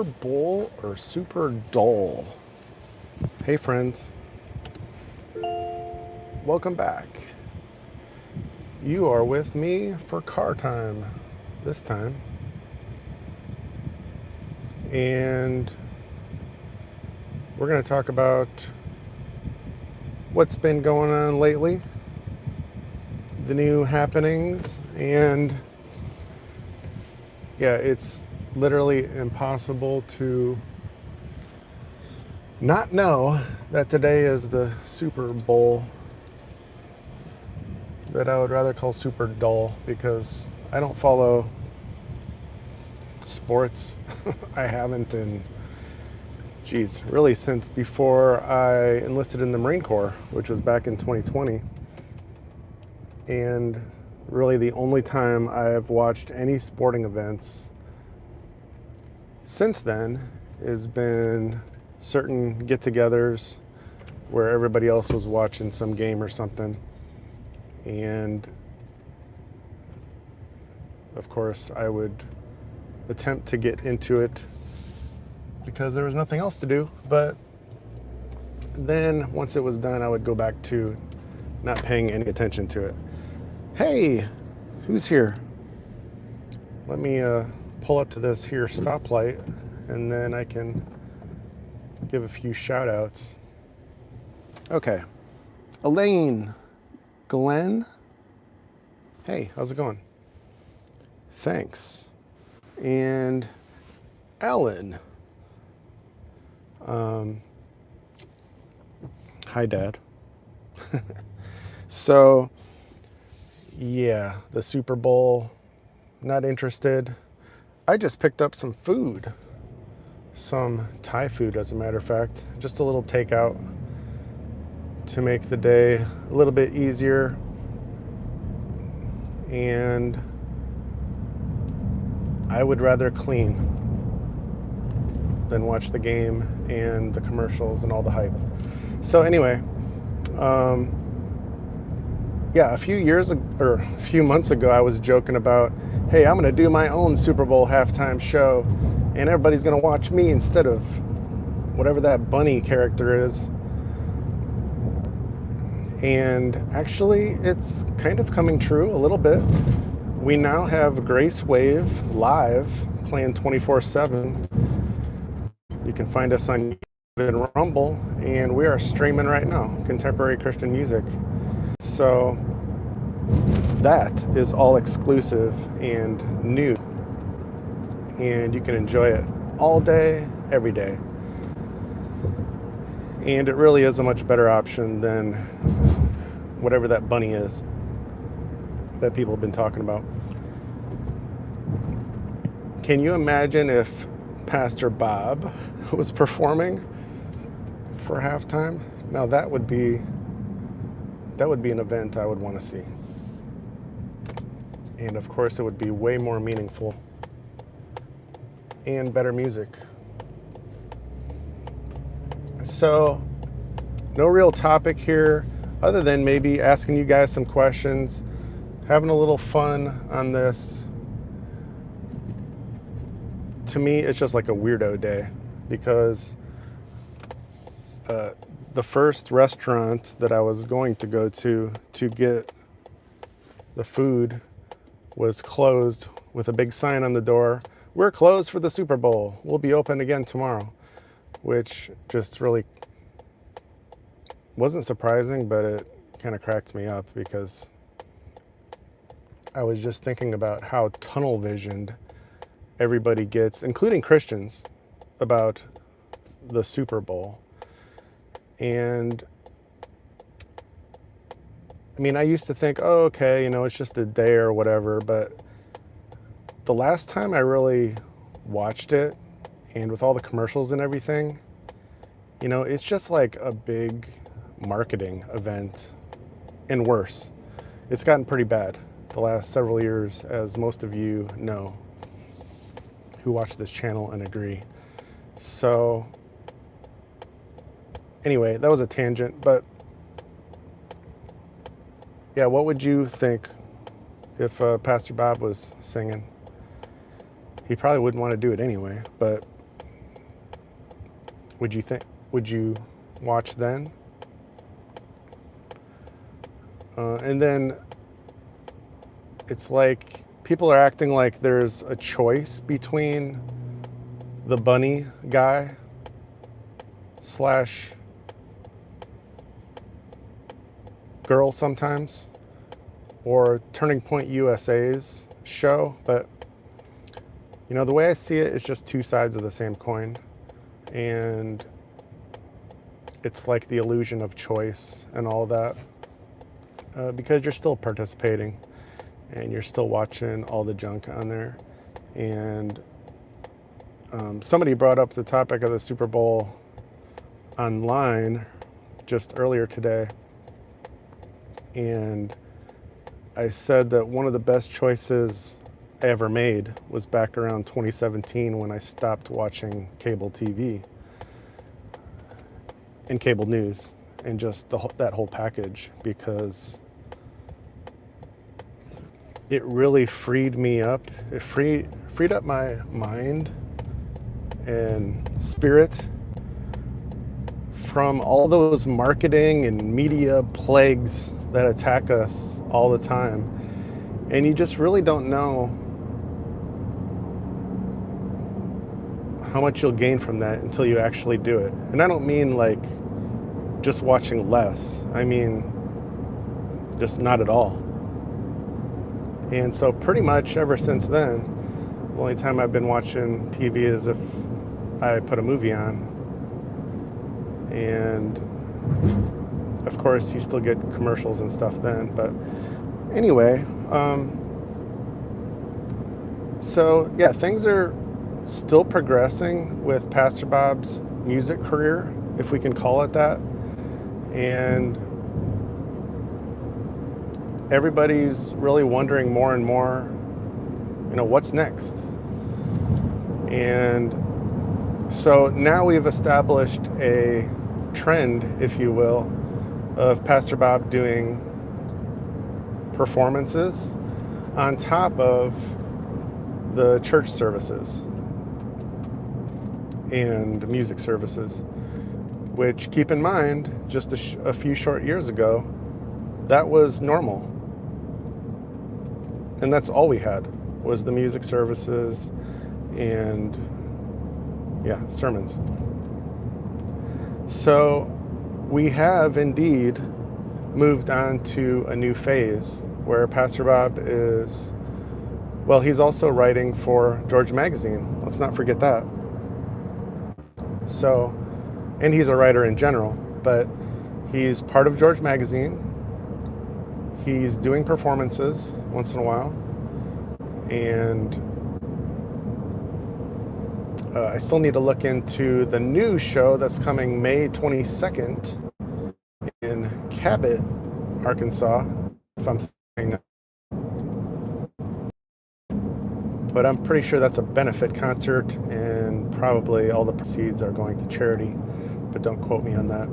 Bowl or super dull? Hey friends, welcome back. You are with me for car time this time. And we're going to talk about what's been going on lately, the new happenings, and yeah, it's literally impossible to not know that today is the Super Bowl, that I would rather call super dull because I don't follow sports. I haven't really since before I enlisted in the Marine Corps, which was back in 2020. And really the only time I've watched any sporting events since then has been certain get-togethers where everybody else was watching some game or something. And of course I would attempt to get into it because there was nothing else to do. But then once it was done, I would go back to not paying any attention to it. Hey, who's here? Let me pull up to this here stoplight and then I can give a few shout outs. Okay. Elaine, Glenn. Hey, how's it going? Thanks. And Ellen. Hi, Dad. So, yeah, the Super Bowl, not interested. I just picked up some food, some Thai food, as a matter of fact, just a little takeout to make the day a little bit easier. And I would rather clean than watch the game and the commercials and all the hype. So anyway, yeah, a few months ago, I was joking about, hey, I'm gonna do my own Super Bowl halftime show, and everybody's gonna watch me instead of whatever that bunny character is. And actually, it's kind of coming true a little bit. We now have Grace Wave live playing 24/7. You can find us on YouTube and Rumble, and we are streaming right now, contemporary Christian music. So that is all exclusive and new, and you can enjoy it all day, every day. And it really is a much better option than whatever that bunny is that people have been talking about. Can you imagine if Pastor Bob was performing for halftime? Now that would be an event I would want to see. And of course it would be way more meaningful and better music. So no real topic here other than maybe asking you guys some questions, having a little fun on this. To me, it's just like a weirdo day because the first restaurant that I was going to go to get the food was closed with a big sign on the door. We're closed for the Super Bowl. We'll be open again tomorrow, which just really wasn't surprising, but it kind of cracked me up because I was just thinking about how tunnel visioned everybody gets, including Christians, about the Super Bowl. And I mean, I used to think, oh, okay, it's just a day or whatever, but the last time I really watched it, and with all the commercials and everything, it's just like a big marketing event, and worse. It's gotten pretty bad the last several years, as most of you know who watch this channel and agree. So anyway, that was a tangent, but yeah, what would you think if Pastor Bob was singing? He probably wouldn't want to do it anyway, but Would you watch then? And then it's like people are acting like there's a choice between the bunny guy slash girl sometimes, or Turning Point USA's show. But you know, the way I see it, it's just two sides of the same coin, and it's like the illusion of choice and all that, because you're still participating and you're still watching all the junk on there. And somebody brought up the topic of the Super Bowl online just earlier today, and I said that one of the best choices I ever made was back around 2017 when I stopped watching cable TV and cable news and just that whole package, because it really freed me up. It freed up my mind and spirit from all those marketing and media plagues that attack us all the time. And you just really don't know how much you'll gain from that until you actually do it. And I don't mean like just watching less. I mean just not at all. And so pretty much ever since then, the only time I've been watching TV is if I put a movie on. And of course you still get commercials and stuff then. But anyway, so yeah, things are still progressing with Pastor Bob's music career, if we can call it that. And everybody's really wondering more and more, you know, what's next? And so now we've established a trend, if you will, of Pastor Bob doing performances on top of the church services and music services, which, keep in mind, just a few short years ago, that was normal. And that's all we had, was the music services and sermons. So we have indeed moved on to a new phase where Pastor Bob is, well, he's also writing for George Magazine. Let's not forget that. So, and he's a writer in general, but he's part of George Magazine. He's doing performances once in a while. And I still need to look into the new show that's coming May 22nd in Cabot, Arkansas, if I'm saying that. But I'm pretty sure that's a benefit concert, and probably all the proceeds are going to charity, but don't quote me on that.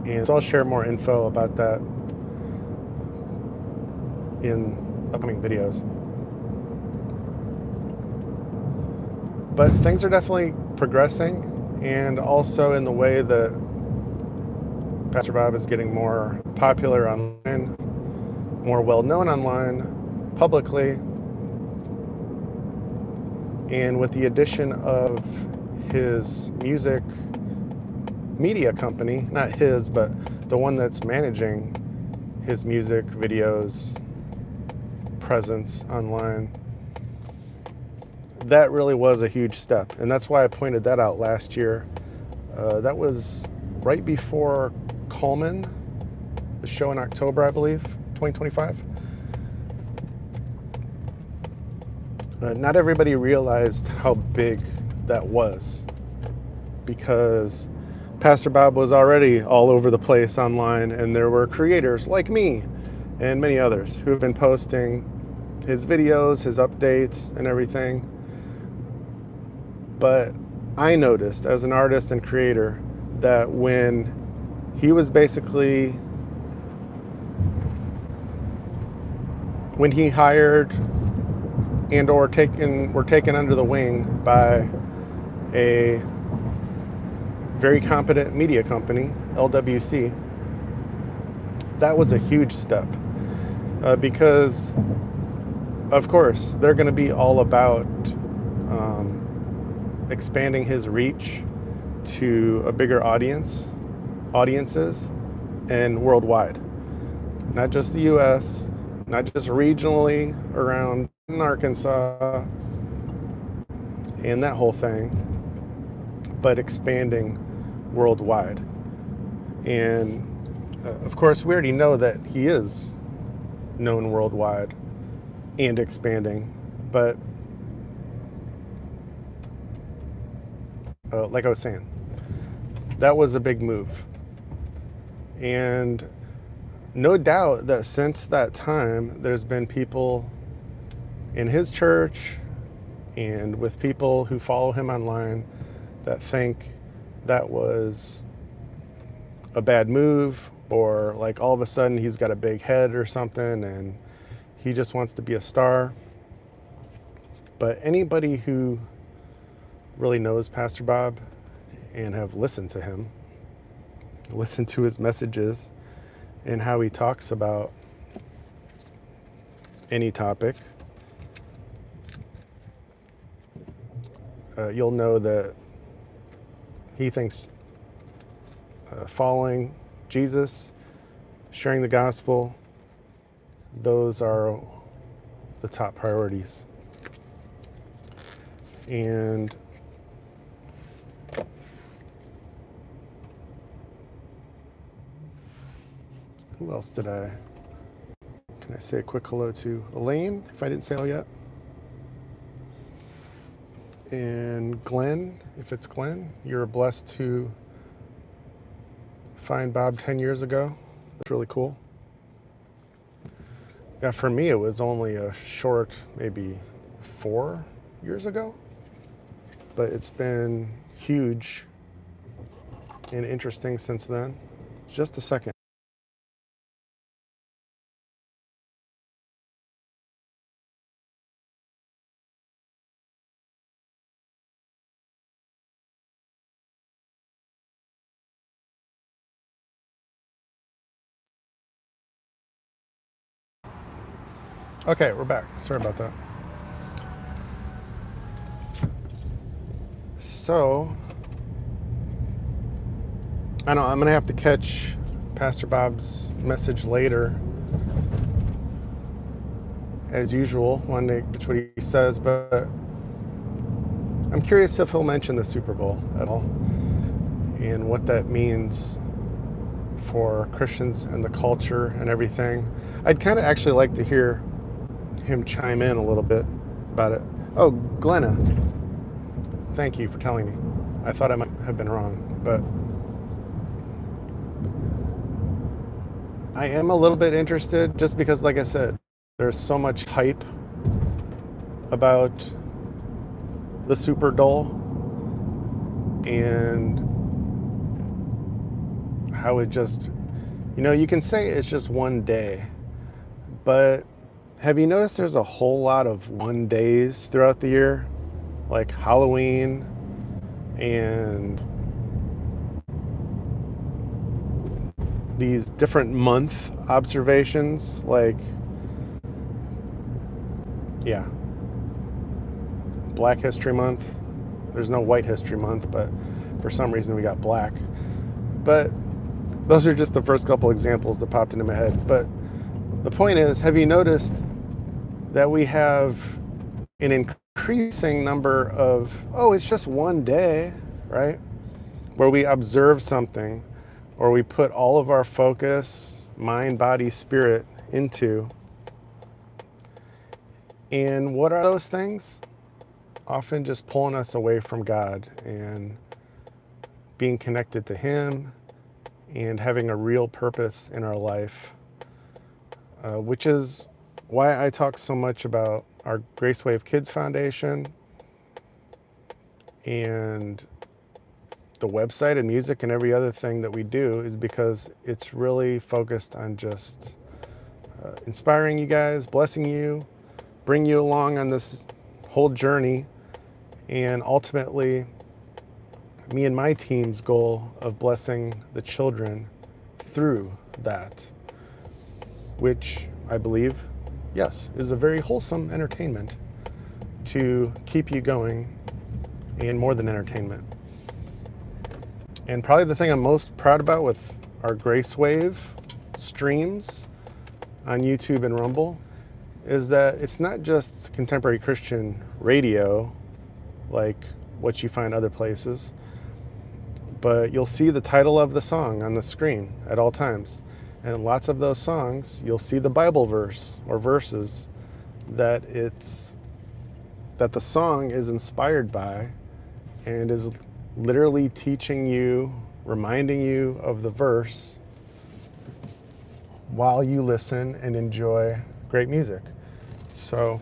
And so I'll share more info about that in upcoming videos. But things are definitely progressing, and also in the way that Pastor Bob is getting more popular online, more well-known online, publicly, and with the addition of his music media company, not his, but the one that's managing his music videos presence online, that really was a huge step. And that's why I pointed that out last year. That was right before Coleman, the show in October, I believe, 2025. Not everybody realized how big that was, because Pastor Bob was already all over the place online, and there were creators like me and many others who have been posting his videos, his updates, and everything. But I noticed as an artist and creator that when he was basically, when he hired and or were taken under the wing by a very competent media company, LWC. That was a huge step because, of course, they're going to be all about expanding his reach to a bigger audiences, and worldwide. Not just the US, not just regionally around Arkansas and that whole thing, but expanding worldwide. And of course, we already know that he is known worldwide and expanding, but like I was saying, that was a big move. And no doubt that since that time, there's been people in his church and with people who follow him online that think that was a bad move, or like all of a sudden he's got a big head or something and he just wants to be a star. But anybody who really knows Pastor Bob and have listened to him, listened to his messages and how he talks about any topic, you'll know that he thinks following Jesus, sharing the gospel, those are the top priorities. And who else can I say a quick hello to? Elaine, if I didn't say hello yet. And Glenn, if it's Glenn, you're blessed to find Bob 10 years ago. That's really cool. Yeah, for me, it was only a short, maybe 4 years ago, but it's been huge and interesting since then. Just a second. Okay, we're back. Sorry about that. So, I know I'm going to have to catch Pastor Bob's message later, as usual, one day, which what he says, but I'm curious if he'll mention the Super Bowl at all and what that means for Christians and the culture and everything. I'd kind of actually like to hear him chime in a little bit about it. Oh, Glenna, thank you for telling me. I thought I might have been wrong, but I am a little bit interested just because, like I said, there's so much hype about the Super Bowl and how it just, you can say it's just one day, but have you noticed there's a whole lot of one days throughout the year, like Halloween and these different month observations, like, yeah, Black History Month. There's no White History Month, but for some reason we got black. But those are just the first couple examples that popped into my head. But the point is, have you noticed that we have an increasing number of, it's just one day, right? Where we observe something, or we put all of our focus, mind, body, spirit into. And what are those things? Often just pulling us away from God and being connected to Him and having a real purpose in our life, which is why I talk so much about our Grace Wave Kids Foundation and the website and music and every other thing that we do, is because it's really focused on just inspiring you guys, blessing you, bring you along on this whole journey, and ultimately me and my team's goal of blessing the children through that, which I believe, yes, is a very wholesome entertainment to keep you going, and more than entertainment. And probably the thing I'm most proud about with our Grace Wave streams on YouTube and Rumble is that it's not just contemporary Christian radio like what you find other places, but you'll see the title of the song on the screen at all times. And in lots of those songs, you'll see the Bible verse or verses that the song is inspired by, and is literally teaching you, reminding you of the verse while you listen and enjoy great music. So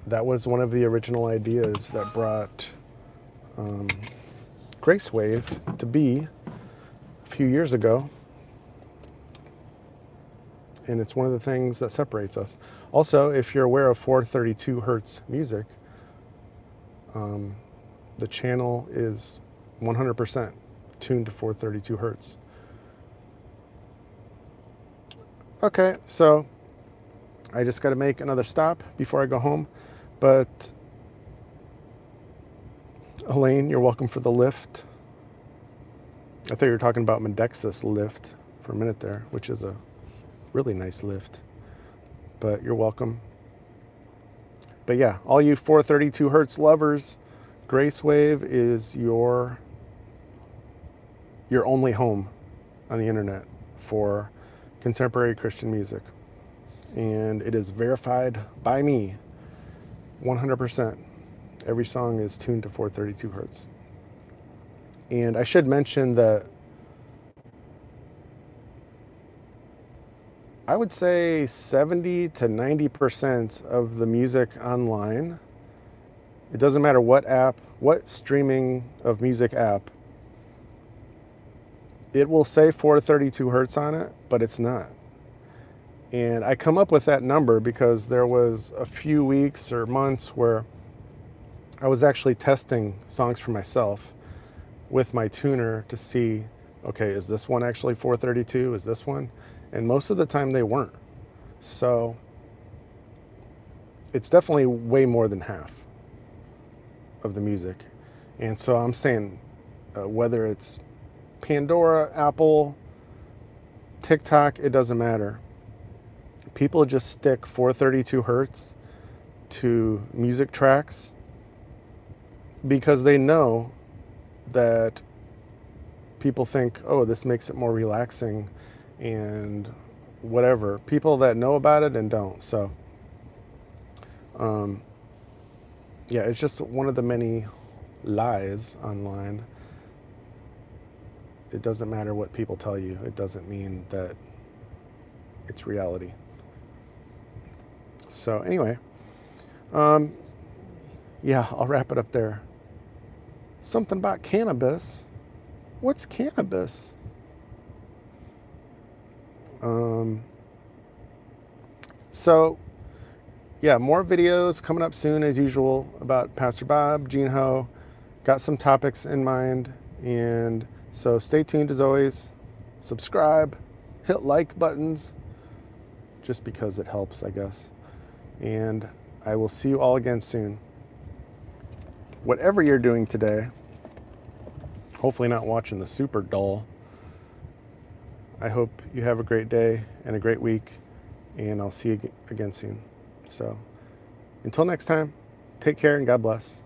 that was one of the original ideas that brought Grace Wave to be a few years ago. And it's one of the things that separates us. Also, if you're aware of 432 hertz music, the channel is 100% tuned to 432 hertz. Okay, so I just got to make another stop before I go home. But Elaine, you're welcome for the lift. I thought you were talking about Medexus lift for a minute there, which is a really nice lift. But you're welcome. But yeah, all you 432 hertz lovers, Grace Wave is your only home on the internet for contemporary Christian music. And it is verified by me, 100%. Every song is tuned to 432 hertz. And I should mention that I would say 70 to 90% of the music online, it doesn't matter what app, what streaming of music app, it will say 432 hertz on it, but it's not. And I come up with that number because there was a few weeks or months where I was actually testing songs for myself with my tuner to see, okay, is this one actually 432? Is this one? And most of the time they weren't. So it's definitely way more than half of the music. And so I'm saying whether it's Pandora, Apple, TikTok, it doesn't matter. People just stick 432 hertz to music tracks because they know that people think, oh, this makes it more relaxing and whatever. People that know about it and don't. So yeah, it's just one of the many lies online. It doesn't matter what people tell you. It doesn't mean that it's reality. So anyway, yeah, I'll wrap it up there. Something about cannabis. What's cannabis? So yeah, more videos coming up soon as usual about Pastor Bob, Gene Ho. Got some topics in mind, and so stay tuned as always. Subscribe, hit like buttons, just because it helps, I guess. And I will see you all again soon. Whatever you're doing today, hopefully not watching the Super Doll. I hope you have a great day and a great week, and I'll see you again soon. So until next time, take care and God bless.